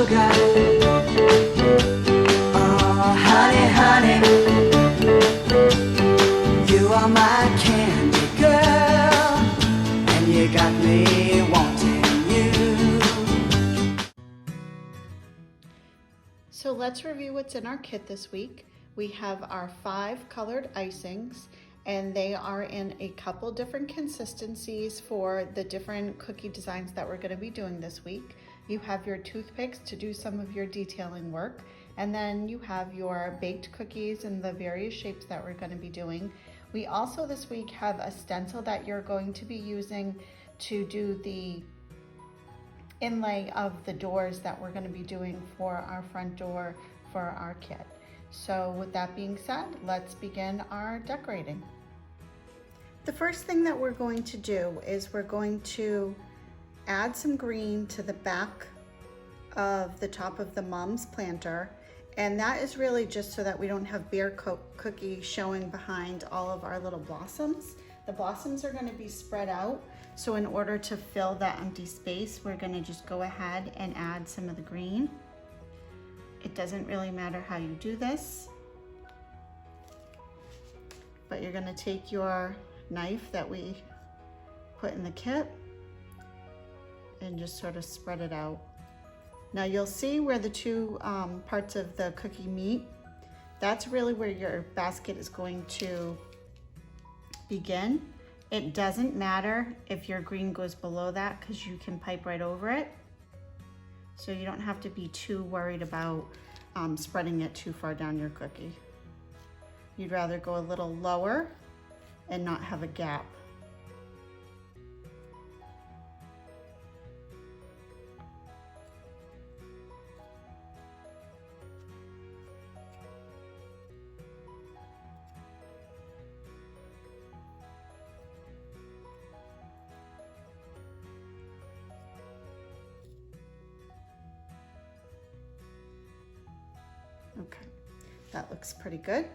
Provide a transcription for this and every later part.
sugar. Oh, honey, honey, you are my candy girl, and you got me wanting you. So let's review what's in our kit this week. We have our 5 colored icings, and they are in a couple different consistencies for the different cookie designs that we're going to be doing this week. You have your toothpicks to do some of your detailing work, and then you have your baked cookies in the various shapes that we're going to be doing. We also this week have a stencil that you're going to be using to do the inlay of the doors that we're going to be doing for our front door for our kit. So with that being said, let's begin our decorating. The first thing that we're going to do is we're going to add some green to the back of the top of the Mums planter, and that is really just so that we don't have bare cookie showing behind all of our little blossoms. The blossoms are going to be spread out, so in order to fill that empty space, we're going to just go ahead and add some of the green. It doesn't really matter how you do this, but you're going to take your knife that we put in the kit and just sort of spread it out. Now you'll see where the two parts of the cookie meet. That's really where your basket is going to begin. It doesn't matter if your green goes below that because you can pipe right over it. So you don't have to be too worried about spreading it too far down your cookie. You'd rather go a little lower and not have a gap. Okay, that looks pretty good.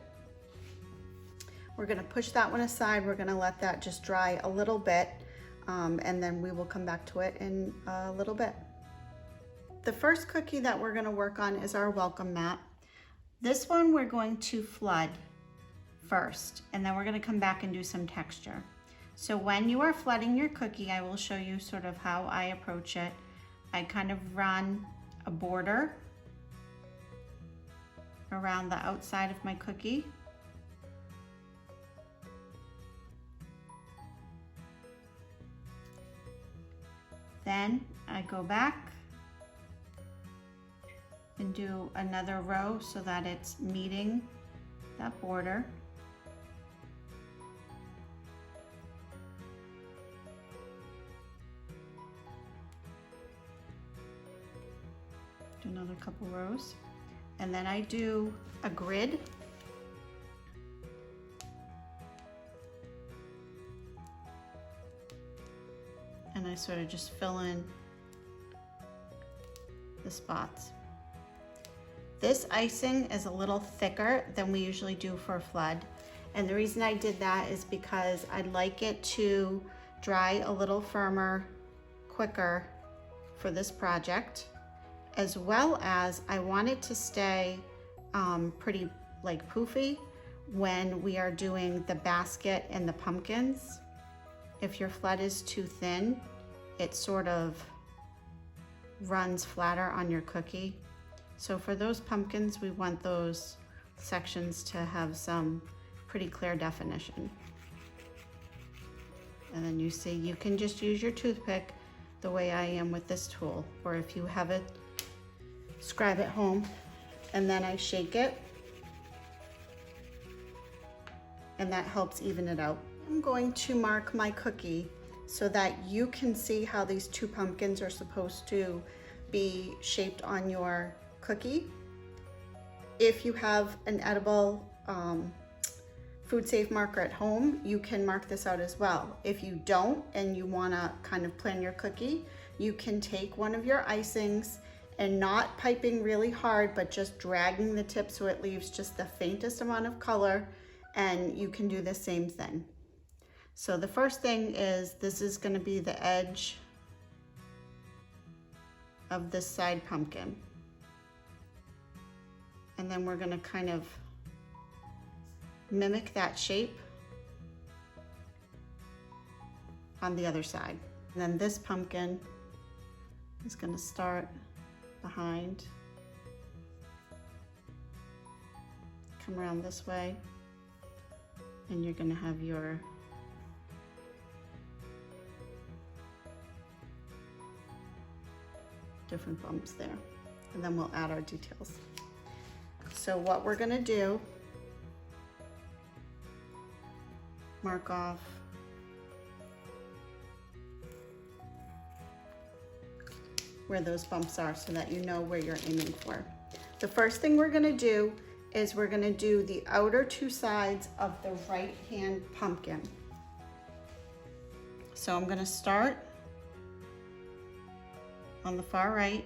We're gonna push that one aside. We're gonna let that just dry a little bit, and then we will come back to it in a little bit. The first cookie that we're gonna work on is our welcome mat. This one we're going to flood first, and then we're gonna come back and do some texture. So when you are flooding your cookie, I will show you sort of how I approach it. I kind of run a border around the outside of my cookie. Then I go back and do another row so that it's meeting that border. Do another couple rows. And then I do a grid. And I sort of just fill in the spots. This icing is a little thicker than we usually do for a flood. And the reason I did that is because I'd like it to dry a little firmer, quicker for this project, as well as I want it to stay pretty like poofy when we are doing the basket and the pumpkins. If your flood is too thin, it sort of runs flatter on your cookie. So for those pumpkins, we want those sections to have some pretty clear definition. And then you see, you can just use your toothpick the way I am with this tool, or if you have a scribe at home, and then I shake it, and that helps even it out. I'm going to mark my cookie so that you can see how these two pumpkins are supposed to be shaped on your cookie. If you have an edible food safe marker at home, you can mark this out as well. If you don't and you want to kind of plan your cookie, you can take one of your icings and not piping really hard, but just dragging the tip so it leaves just the faintest amount of color, and you can do the same thing. So the first thing is, this is going to be the edge of this side pumpkin. And then we're gonna kind of mimic that shape on the other side. And then this pumpkin is gonna start behind, come around this way, and you're gonna have your different bumps there. And then we'll add our details. So what we're gonna do, mark off where those bumps are so that you know where you're aiming for. The first thing we're gonna do is we're gonna do the outer two sides of the right hand pumpkin. So I'm gonna start on the far right,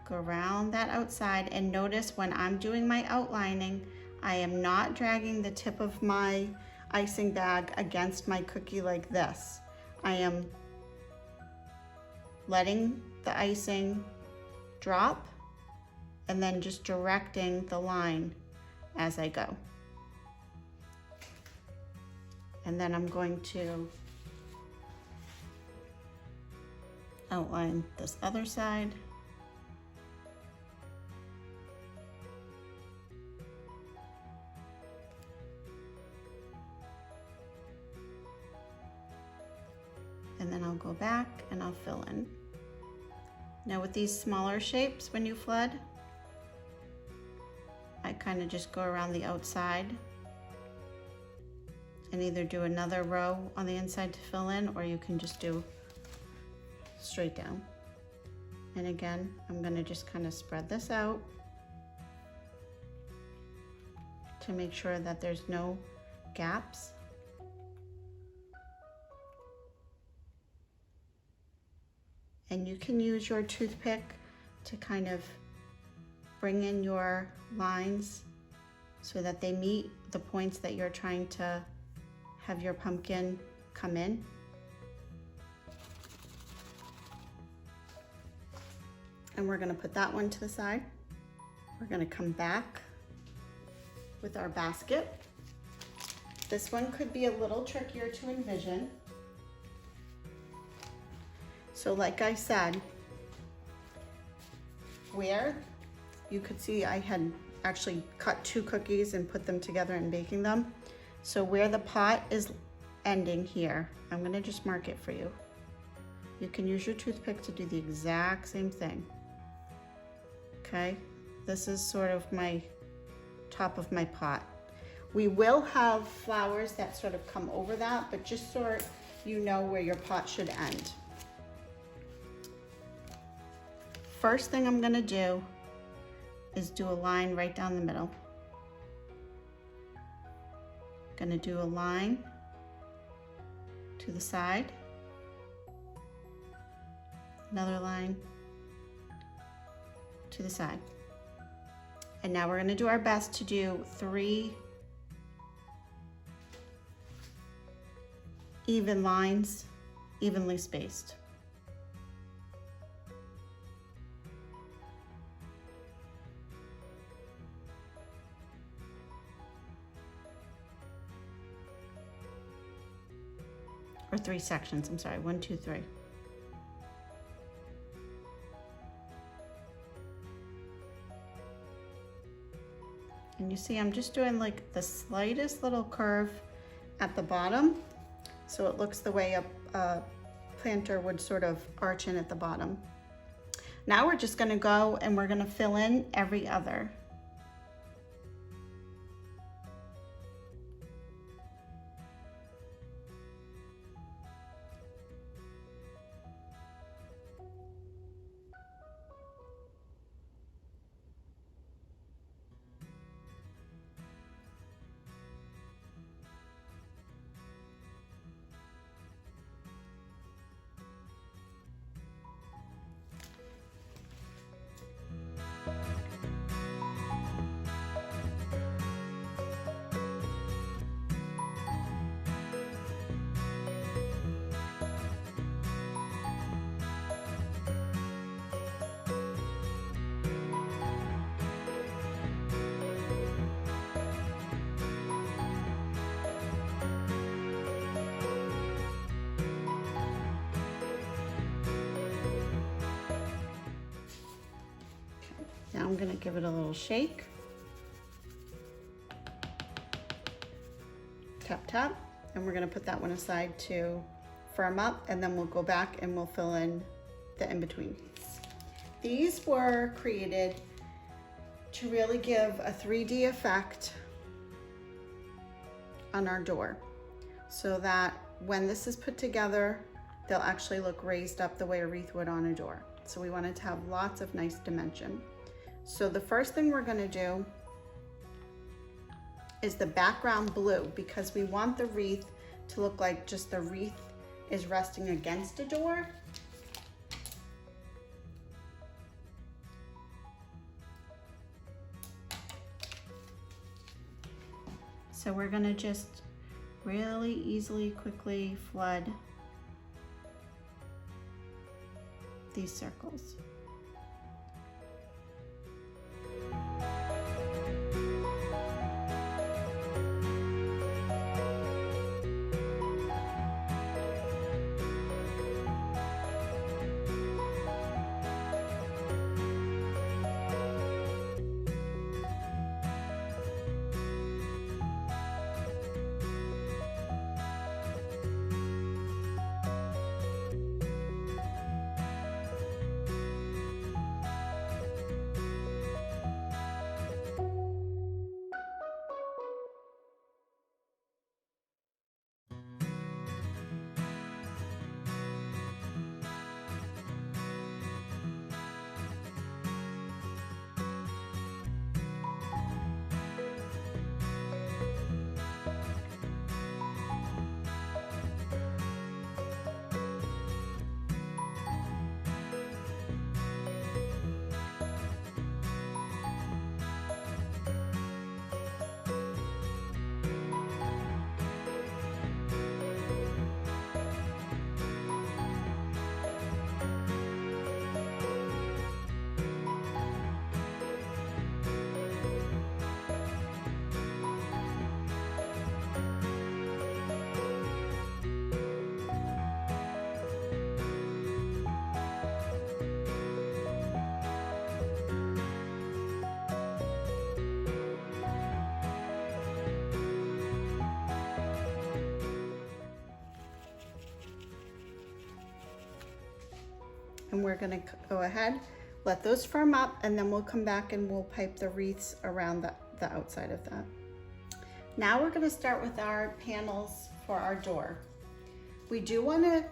go around that outside, and notice when I'm doing my outlining, I am not dragging the tip of my icing bag against my cookie like this. I am letting the icing drop and then just directing the line as I go. And then I'm going to outline this other side. And then I'll go back and I'll fill in. Now with these smaller shapes, when you flood, I kind of just go around the outside and either do another row on the inside to fill in, or you can just do straight down. And again, I'm gonna just kind of spread this out to make sure that there's no gaps. And you can use your toothpick to kind of bring in your lines so that they meet the points that you're trying to have your pumpkin come in. And we're gonna put that one to the side. We're gonna come back with our basket. This one could be a little trickier to envision. So like I said, where you could see I had actually cut 2 cookies and put them together and baking them. So where the pot is ending here, I'm gonna just mark it for you. You can use your toothpick to do the exact same thing. Okay, this is sort of my top of my pot. We will have flowers that sort of come over that, but just so you know where your pot should end. First thing I'm gonna do is do a line right down the middle. Gonna do a line to the side, another line to the side. And now we're gonna do our best to do 3 even lines, evenly spaced. Or 3 sections, I'm sorry, 1, 2, 3. And you see I'm just doing like the slightest little curve at the bottom, so it looks the way a planter would sort of arch in at the bottom. Now we're just gonna go and we're gonna fill in every other. I'm gonna give it a little shake. Tap, tap, and we're gonna put that one aside to firm up, and then we'll go back and we'll fill in the in-between piece. These were created to really give a 3D effect on our door, so that when this is put together, they'll actually look raised up the way a wreath would on a door. So we wanted to have lots of nice dimension. So the first thing we're gonna do is the background blue, because we want the wreath to look like just the wreath is resting against a door. So we're gonna just really easily, quickly flood these circles. And we're gonna go ahead, let those firm up, and then we'll come back and we'll pipe the wreaths around the outside of that. Now we're gonna start with our panels for our door. We do wanna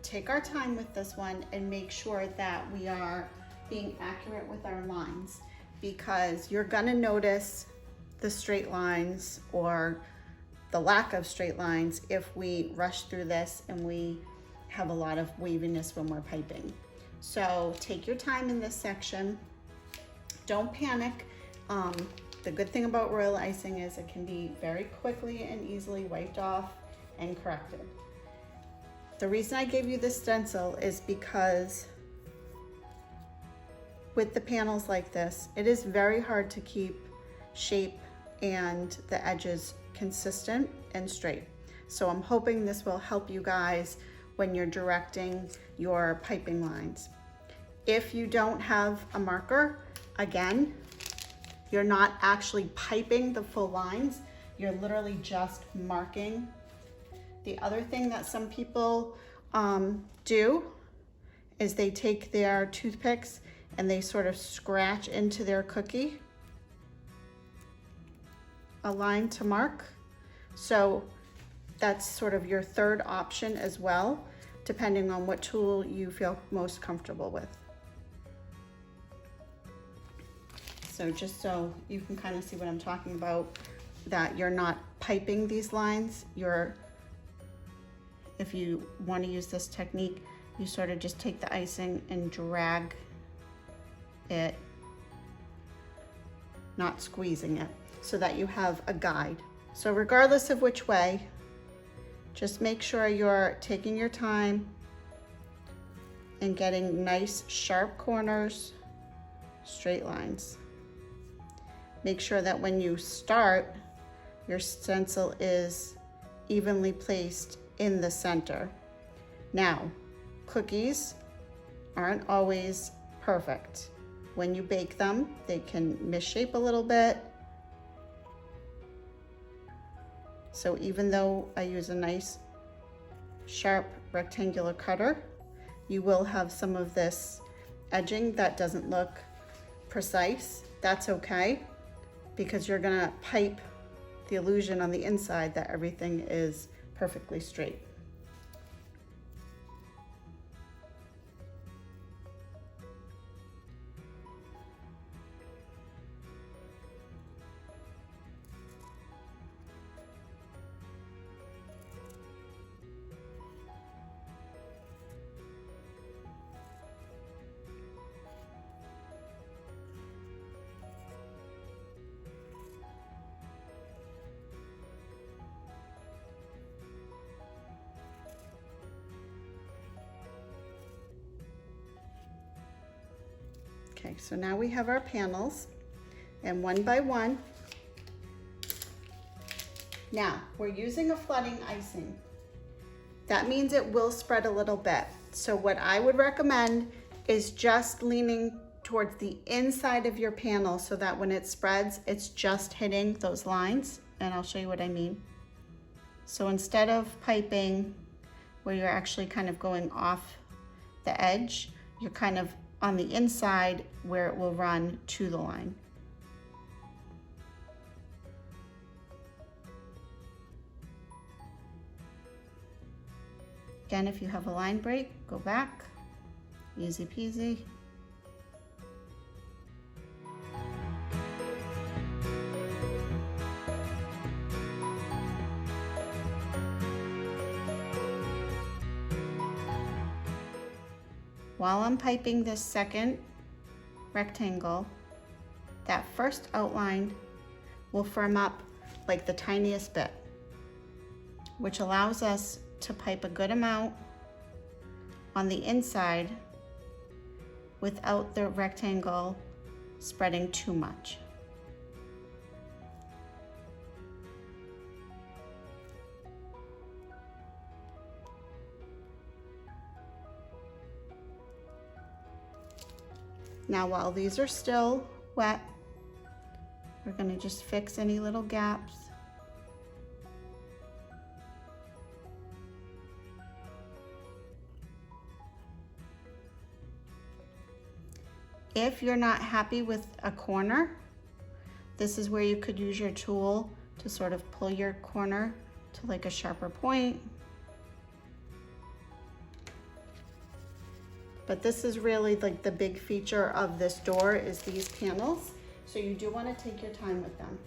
take our time with this one and make sure that we are being accurate with our lines, because you're gonna notice the straight lines or the lack of straight lines if we rush through this and we have a lot of waviness when we're piping. So take your time in this section. Don't panic. The good thing about royal icing is it can be very quickly and easily wiped off and corrected. The reason I gave you this stencil is because with the panels like this, it is very hard to keep shape and the edges consistent and straight. So I'm hoping this will help you guys when you're directing your piping lines. If you don't have a marker, again, you're not actually piping the full lines, you're literally just marking. The other thing that some people do is they take their toothpicks and they sort of scratch into their cookie a line to mark. So that's sort of your third option as well, depending on what tool you feel most comfortable with. So just so you can kind of see what I'm talking about, that you're not piping these lines, if you want to use this technique, you sort of just take the icing and drag it, not squeezing it, so that you have a guide. So regardless of which way, just make sure you're taking your time and getting nice sharp corners, straight lines. Make sure that when you start, your stencil is evenly placed in the center. Now, cookies aren't always perfect. when you bake them, they can misshape a little bit. So even though I use a nice sharp rectangular cutter, you will have some of this edging that doesn't look precise. That's okay, because you're gonna pipe the illusion on the inside that everything is perfectly straight. Okay, so now we have our panels, and one by one. Now, we're using a flooding icing. That means it will spread a little bit. So what I would recommend is just leaning towards the inside of your panel so that when it spreads, it's just hitting those lines, and I'll show you what I mean. So instead of piping where you're actually kind of going off the edge, you're kind of on the inside where it will run to the line. Again, if you have a line break, go back, easy peasy. While I'm piping this second rectangle, that first outline will firm up like the tiniest bit, which allows us to pipe a good amount on the inside without the rectangle spreading too much. Now, while these are still wet, we're going to just fix any little gaps. If you're not happy with a corner, this is where you could use your tool to sort of pull your corner to like a sharper point. But this is really like the big feature of this door is these panels. So you do want to take your time with them.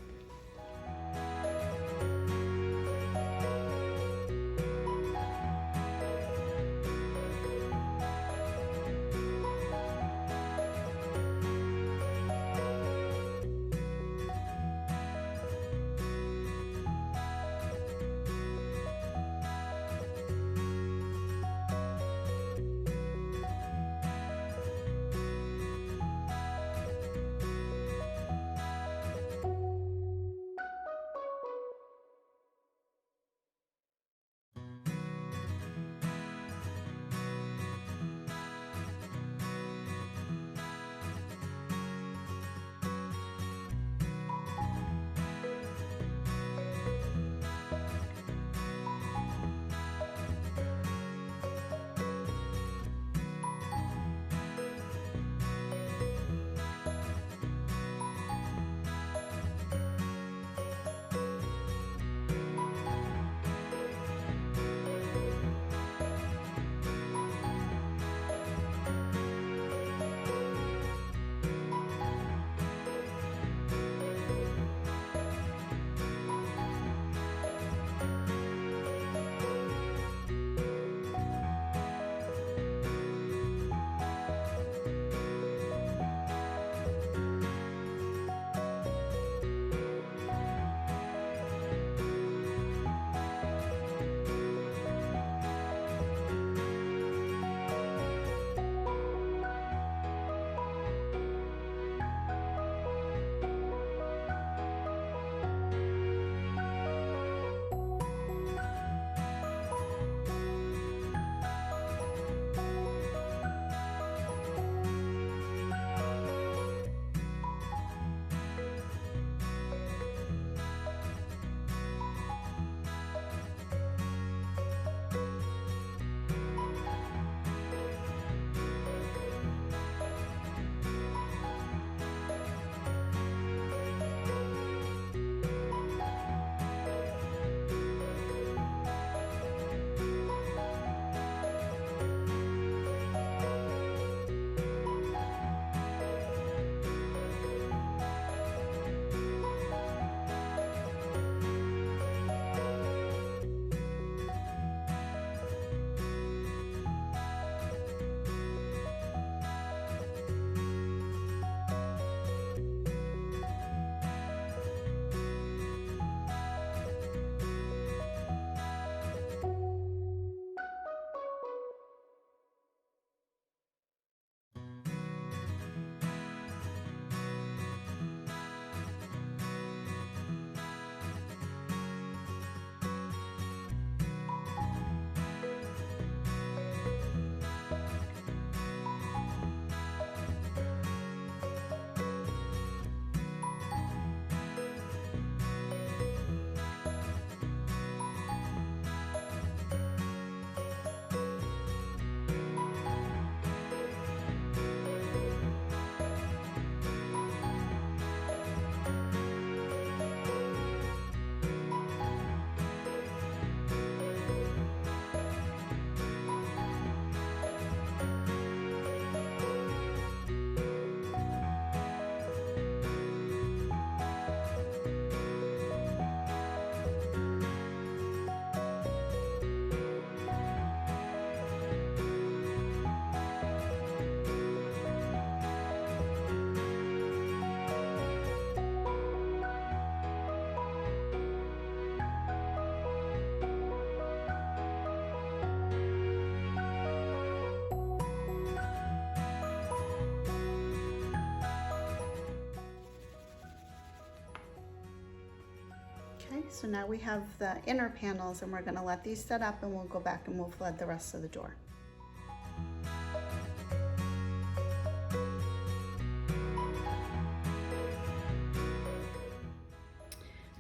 So now we have the inner panels and we're gonna let these set up and we'll go back and we'll flood the rest of the door.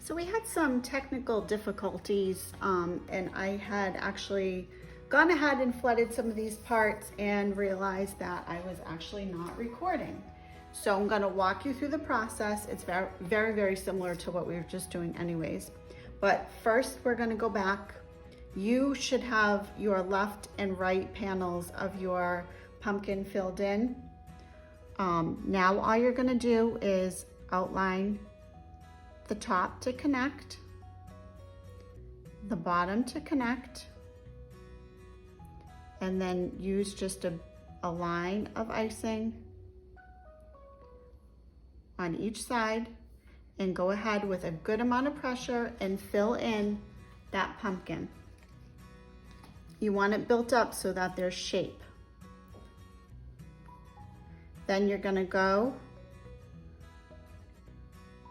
So we had some technical difficulties and I had actually gone ahead and flooded some of these parts and realized that I was actually not recording. So I'm gonna walk you through the process. It's very, very, very similar to what we were just doing anyways. But first we're gonna go back. You should have your left and right panels of your pumpkin filled in. Now all you're gonna do is outline the top to connect, the bottom to connect, and then use just a line of icing on each side and go ahead with a good amount of pressure and fill in that pumpkin. You want it built up so that there's shape. Then you're gonna go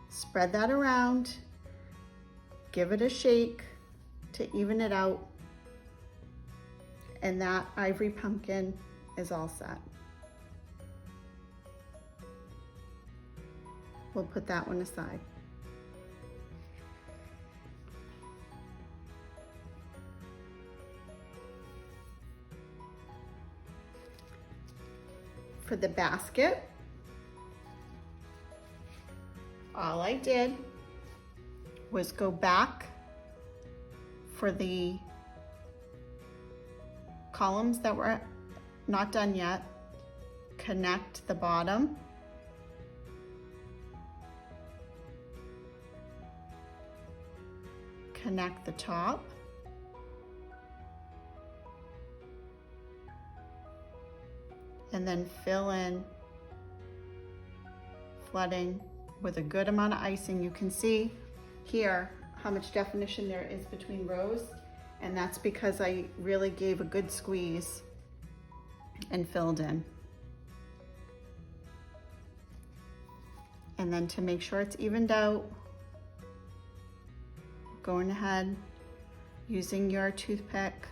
spread that around, give it a shake to even it out, and that ivory pumpkin is all set. We'll put that one aside. For the basket, all I did was go back for the columns that were not done yet, connect the bottom, connect the top, and then fill in, flooding with a good amount of icing. You can see here how much definition there is between rows, and that's because I really gave a good squeeze and filled in. And then to make sure it's evened out, going ahead, using your toothpick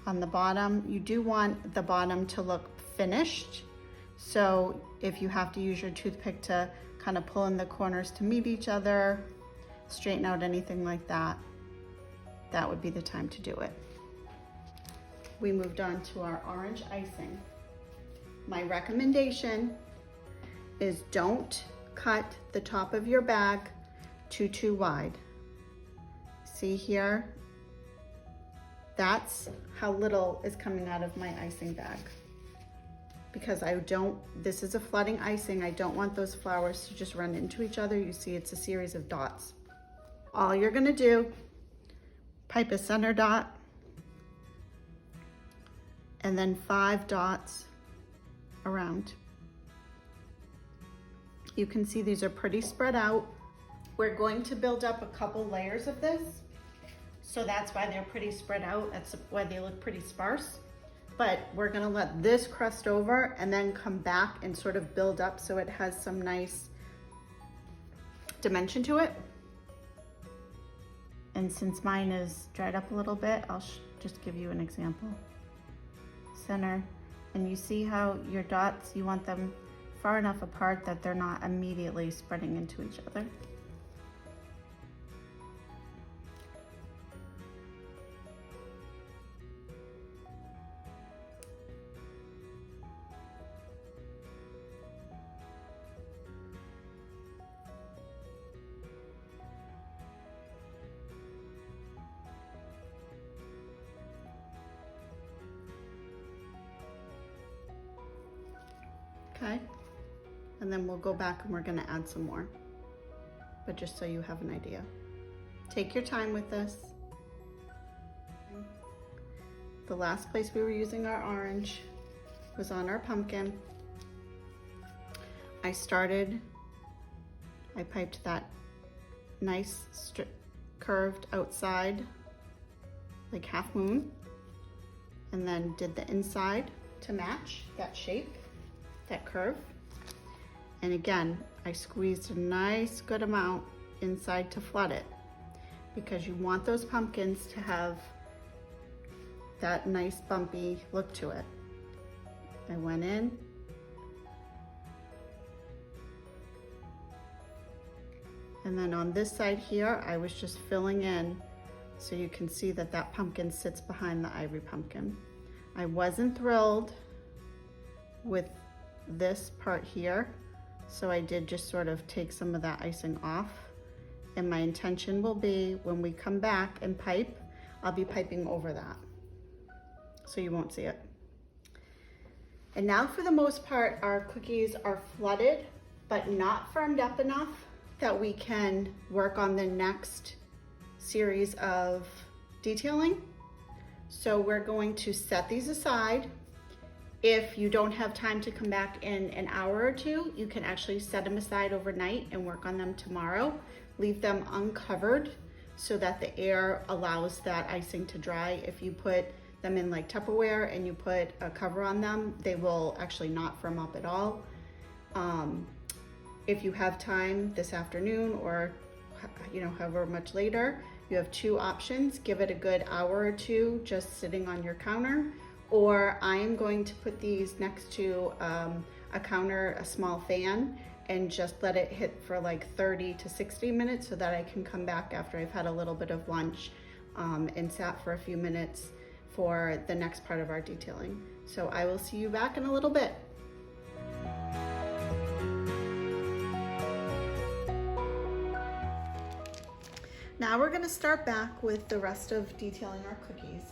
on the bottom. You do want the bottom to look finished. So if you have to use your toothpick to kind of pull in the corners to meet each other, straighten out anything like that, that would be the time to do it. We moved on to our orange icing. My recommendation is don't cut the top of your bag too wide. See here? That's how little is coming out of my icing bag. Because this is a flooding icing, I don't want those flowers to just run into each other. You see it's a series of dots. All you're gonna do, pipe a center dot, and then 5 dots around. You can see these are pretty spread out. We're going to build up a couple layers of this, so that's why they're pretty spread out. That's why they look pretty sparse. But we're gonna let this crust over and then come back and sort of build up so it has some nice dimension to it. And since mine is dried up a little bit, I'll just give you an example. Center, and you see how your dots, you want them far enough apart that they're not immediately spreading into each other. Okay, and then we'll go back and we're gonna add some more, but just so you have an idea. Take your time with this. The last place we were using our orange was on our pumpkin. I piped that nice curved outside, like half moon, and then did the inside to match that shape, that curve. And again, I squeezed a nice good amount inside to flood it. because you want those pumpkins to have that nice bumpy look to it. I went in. And then on this side here, I was just filling in so you can see that that pumpkin sits behind the ivory pumpkin. I wasn't thrilled with this part here, so I did just sort of take some of that icing off. And my intention will be when we come back and pipe, I'll be piping over that, so you won't see it. And now for the most part, our cookies are flooded, but not firmed up enough that we can work on the next series of detailing. So we're going to set these aside. If you don't have time to come back in an hour or two, you can actually set them aside overnight and work on them tomorrow. Leave them uncovered so that the air allows that icing to dry. If you put them in like Tupperware and you put a cover on them, they will actually not firm up at all. If you have time this afternoon or however much later, you have two options. Give it a good hour or two just sitting on your counter, or I am going to put these next to a counter, a small fan, and just let it hit for like 30 to 60 minutes so that I can come back after I've had a little bit of lunch and sat for a few minutes for the next part of our detailing. So I will see you back in a little bit. Now we're gonna start back with the rest of detailing our cookies.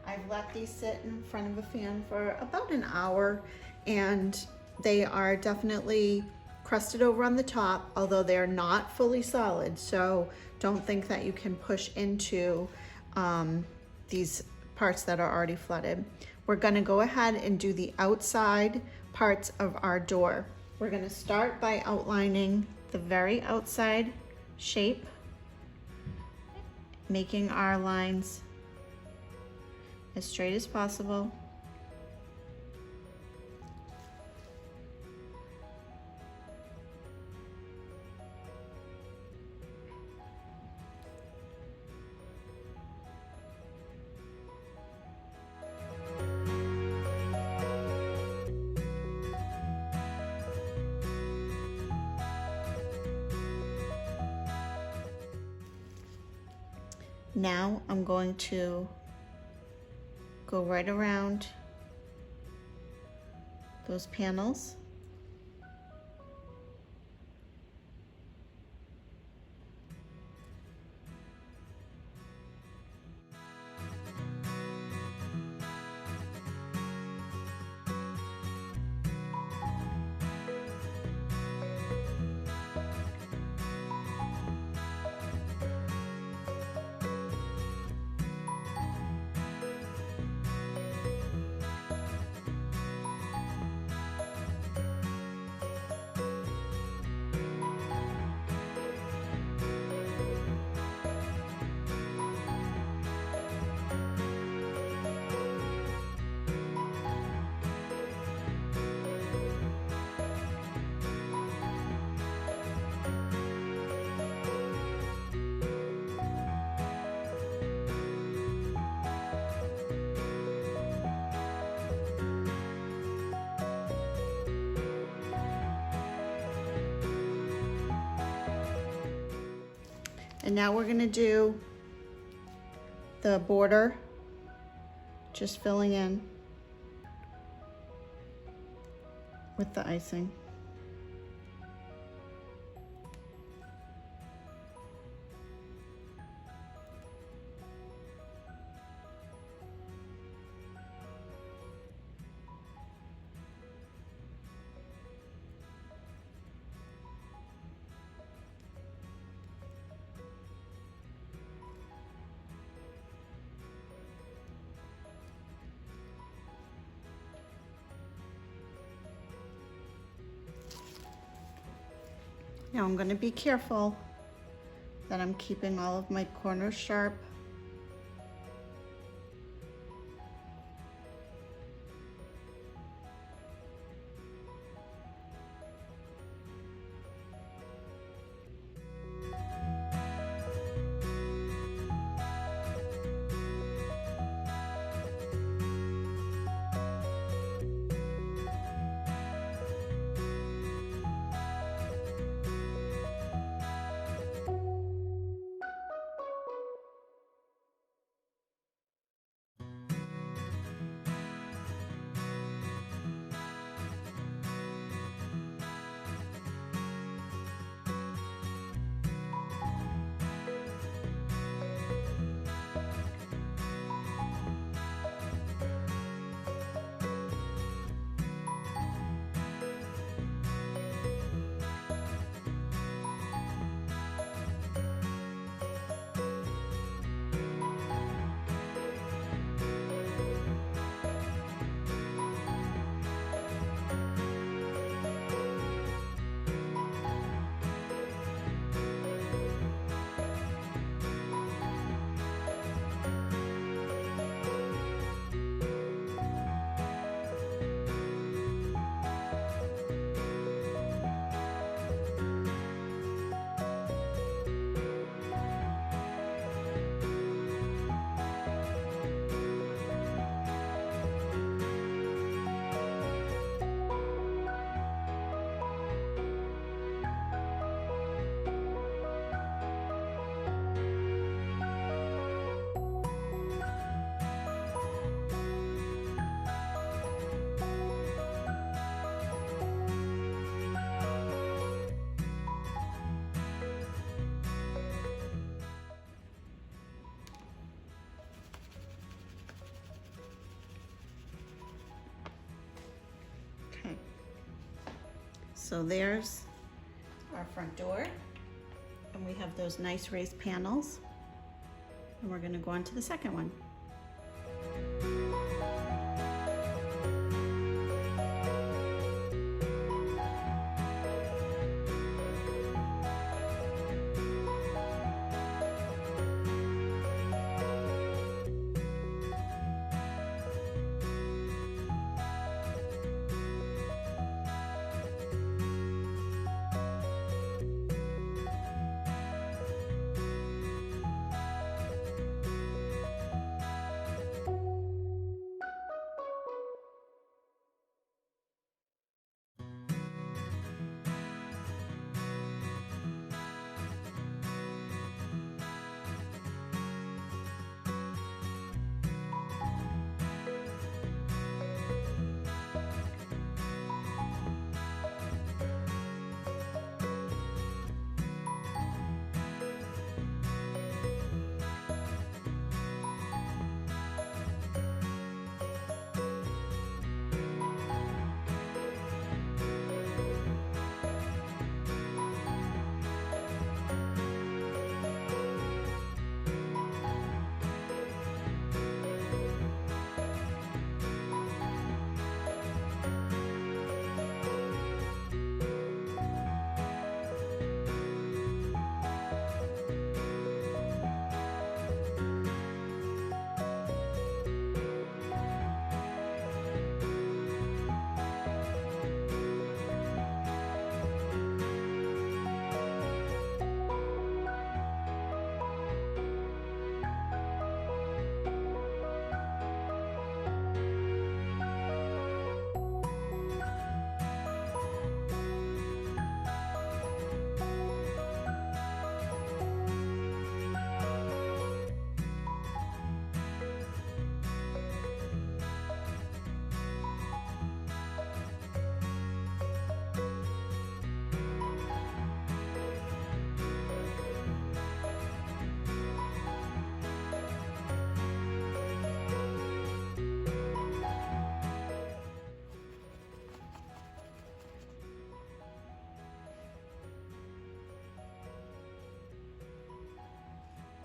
I've let these sit in front of a fan for about an hour, and they are definitely crusted over on the top, although they're not fully solid. So don't think that you can push into these parts that are already flooded. We're gonna go ahead and do the outside parts of our door. We're gonna start by outlining the very outside shape, making our lines as straight as possible. Now I'm going to go right around those panels. And now we're gonna do the border, just filling in with the icing. Now I'm going to be careful that I'm keeping all of my corners sharp. So there's our front door, and we have those nice raised panels. And we're gonna go on to the second one.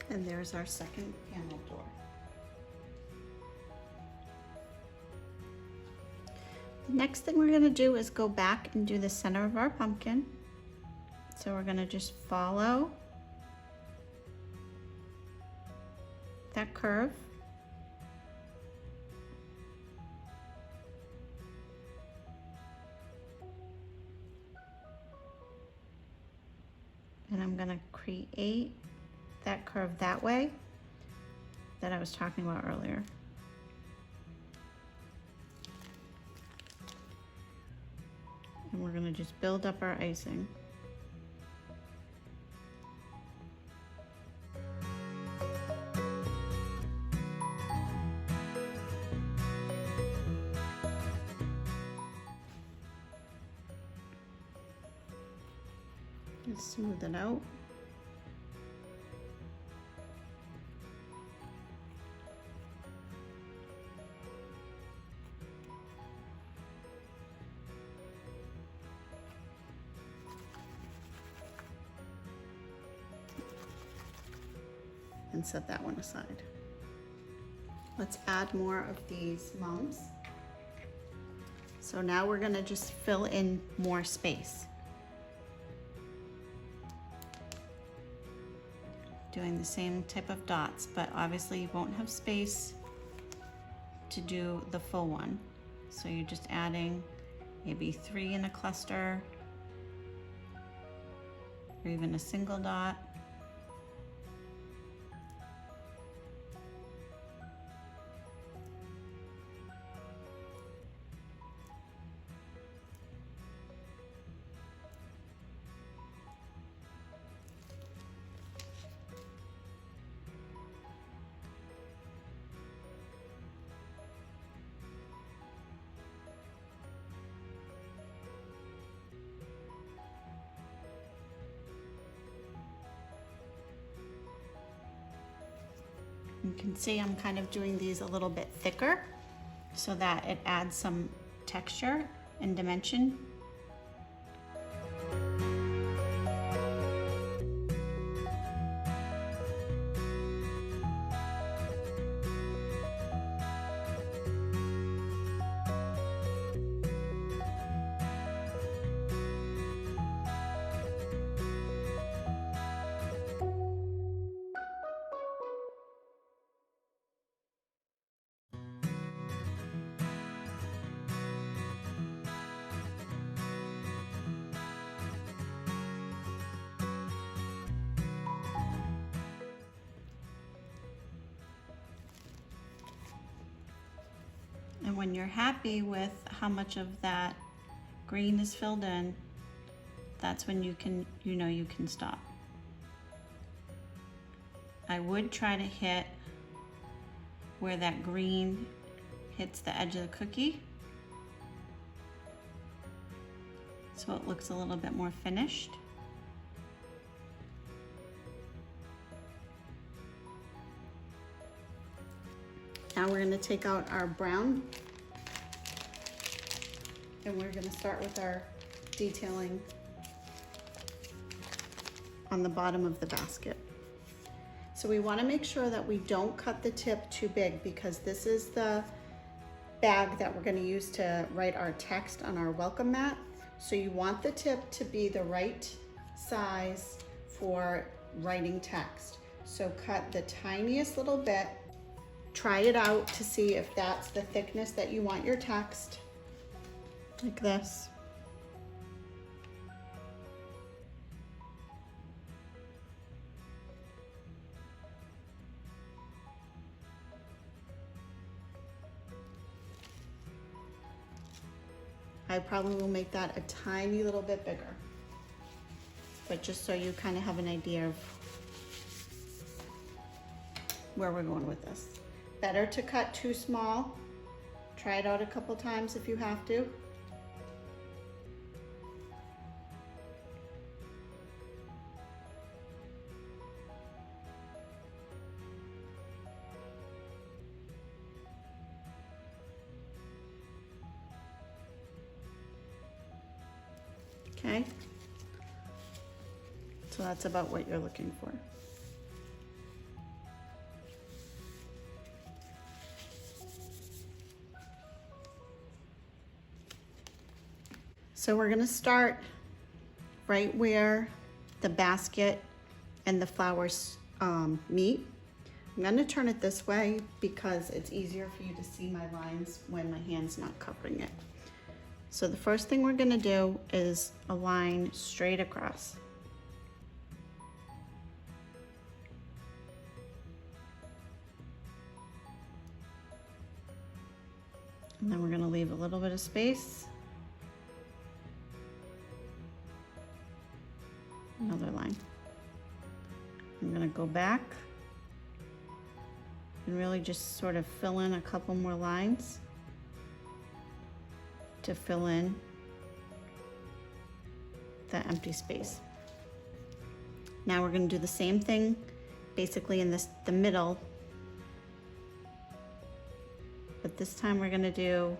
And there's our second panel door. The next thing we're gonna do is go back and do the center of our pumpkin. So we're gonna just follow that curve. And I'm gonna create that curve that way that I was talking about earlier. And we're gonna just build up our icing. Just smooth it out. And set that one aside. Let's add more of these mums. So now we're gonna just fill in more space. Doing the same type of dots, but obviously you won't have space to do the full one. So you're just adding maybe 3 in a cluster, or even a single dot. You can see I'm kind of doing these a little bit thicker so that it adds some texture and dimension. And when you're happy with how much of that green is filled in, that's when you know you can stop. I would try to hit where that green hits the edge of the cookie, so it looks a little bit more finished. Now we're going to take out our brown, and we're going to start with our detailing on the bottom of the basket. So we want to make sure that we don't cut the tip too big, because this is the bag that we're going to use to write our text on our welcome mat. So you want the tip to be the right size for writing text. So cut the tiniest little bit. Try it out to see if that's the thickness that you want your text, like this. I probably will make that a tiny little bit bigger, but just so you kind of have an idea of where we're going with this. Better to cut too small. Try it out a couple times if you have to. Okay, so that's about what you're looking for. So we're going to start right where the basket and the flowers meet. I'm going to turn it this way because it's easier for you to see my lines when my hand's not covering it. So the first thing we're going to do is a line straight across. And then we're going to leave a little bit of space. Another line. I'm going to go back and really just sort of fill in a couple more lines to fill in that empty space. Now we're going to do the same thing basically in the middle, but this time we're going to do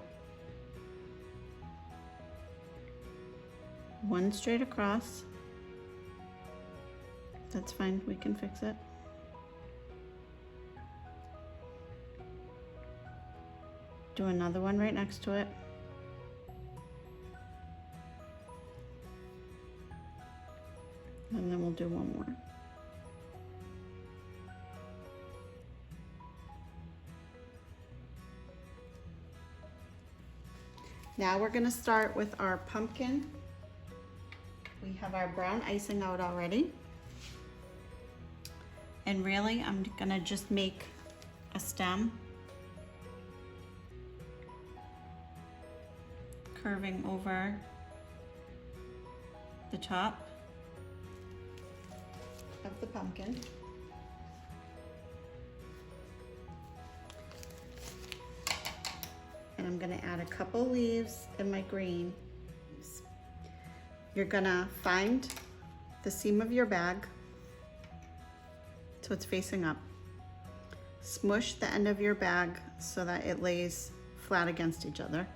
one straight across. That's fine, we can fix it. Do another one right next to it. And then we'll do one more. Now we're going to start with our pumpkin. We have our brown icing out already. And really, I'm going to just make a stem, curving over the top of the pumpkin. And I'm going to add a couple leaves in my green. You're going to find the seam of your bag so it's facing up. Smush the end of your bag so that it lays flat against each other.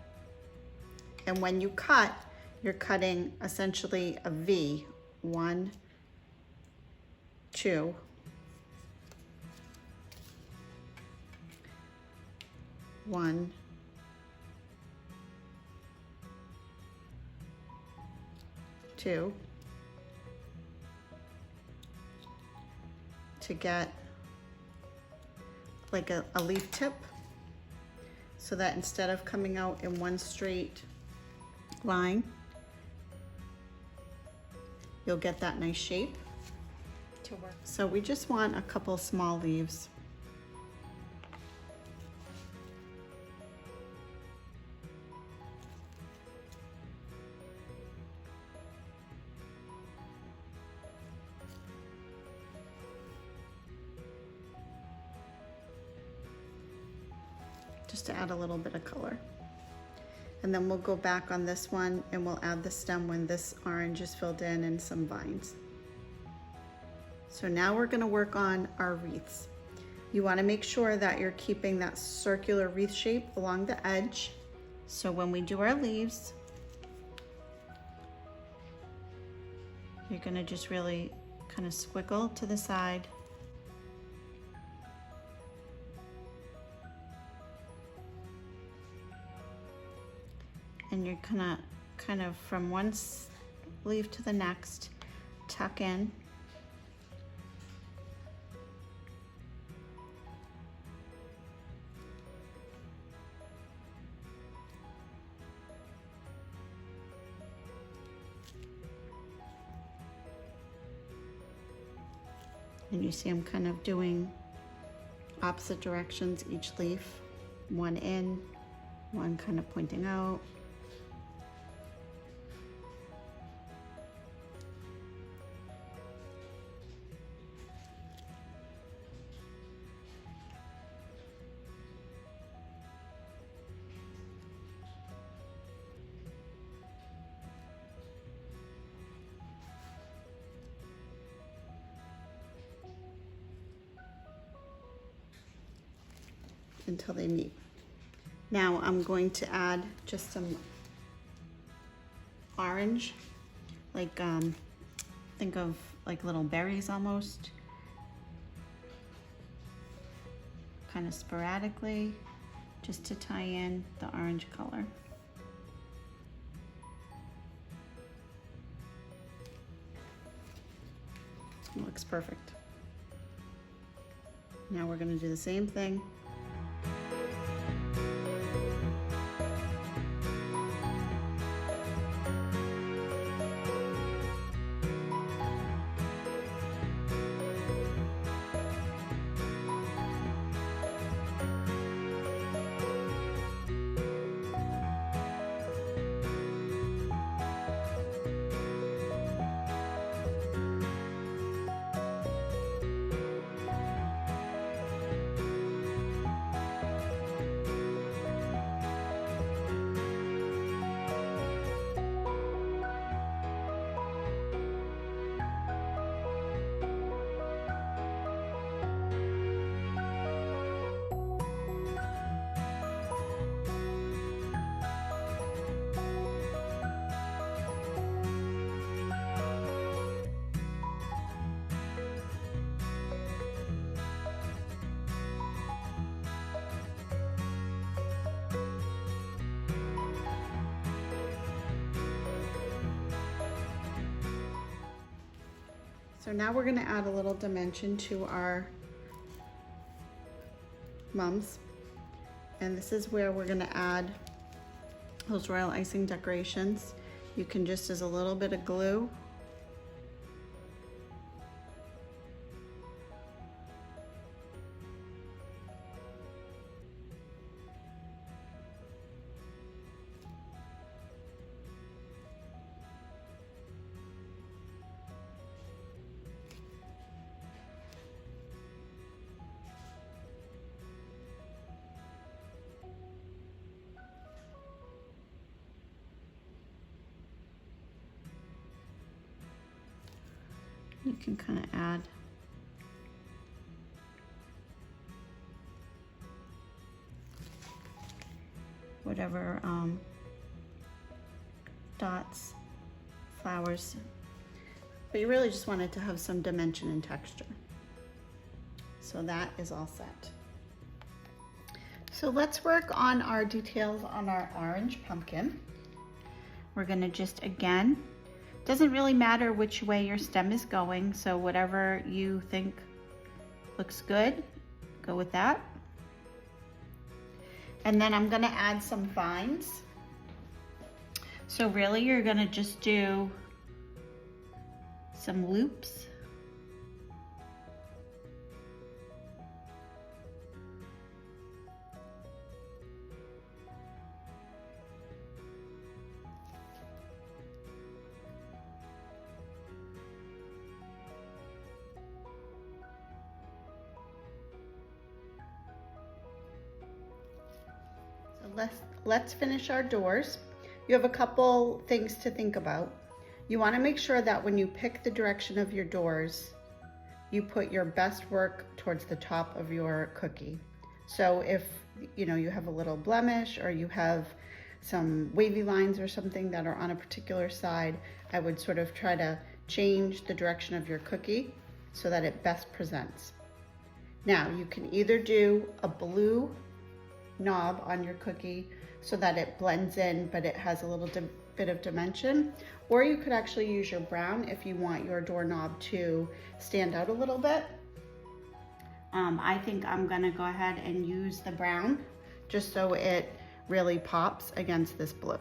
And when you cut, you're cutting essentially a V. 1, 2, 1, 2, to get like a leaf tip, so that instead of coming out in one straight line, you'll get that nice shape to work. So we just want a couple small leaves. just to add a little bit of color. And then we'll go back on this one and we'll add the stem when this orange is filled in and some vines. So now we're gonna work on our wreaths. You wanna make sure that you're keeping that circular wreath shape along the edge. So when we do our leaves, you're gonna just really kind of squiggle to the side. And you're gonna kind of from one leaf to the next, tuck in. And you see I'm kind of doing opposite directions each leaf. One in, one kind of pointing out. Until they meet. Now I'm going to add just some orange, like think of like little berries almost, kind of sporadically, just to tie in the orange color. It looks perfect. Now we're going to do the same thing. So now we're gonna add a little dimension to our mums. And this is where we're gonna add those royal icing decorations. You can just use a little bit of glue. You can kind of add whatever dots, flowers, but you really just want it to have some dimension and texture. So that is all set. So let's work on our details on our orange pumpkin. We're gonna just, again, doesn't really matter which way your stem is going, so whatever you think looks good, go with that. And then I'm gonna add some vines. So really you're gonna just do some loops. let's finish our doors. You have a couple things to think about. You want to make sure that when you pick the direction of your doors, you put your best work towards the top of your cookie. So if you have a little blemish or you have some wavy lines or something that are on a particular side, I would sort of try to change the direction of your cookie so that it best presents. Now you can either do a blue knob on your cookie so that it blends in but it has a little bit of dimension, or you could actually use your brown if you want your doorknob to stand out a little bit. I think I'm gonna go ahead and use the brown just so it really pops against this blue.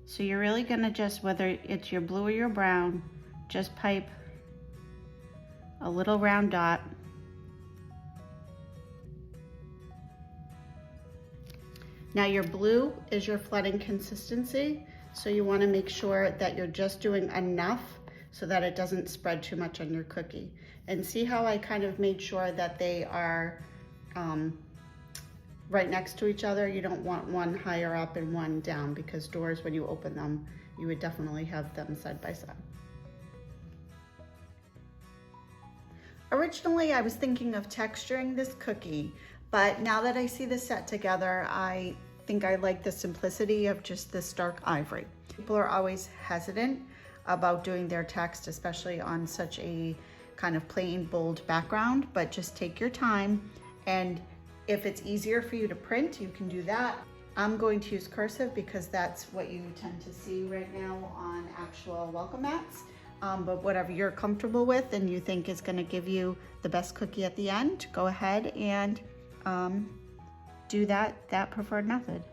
So you're really gonna just, whether it's your blue or your brown, just pipe a little round dot. Now your blue is your flooding consistency, so you want to make sure that you're just doing enough so that it doesn't spread too much on your cookie. And see how I kind of made sure that they are right next to each other? You don't want one higher up and one down, because doors, when you open them, you would definitely have them side by side. Originally, I was thinking of texturing this cookie, but now that I see this set together, I think I like the simplicity of just this dark ivory. People are always hesitant about doing their text, especially on such a kind of plain, bold background, but just take your time. And if it's easier for you to print, you can do that. I'm going to use cursive because that's what you tend to see right now on actual welcome mats. But whatever you're comfortable with and you think is gonna give you the best cookie at the end, go ahead and do that preferred method.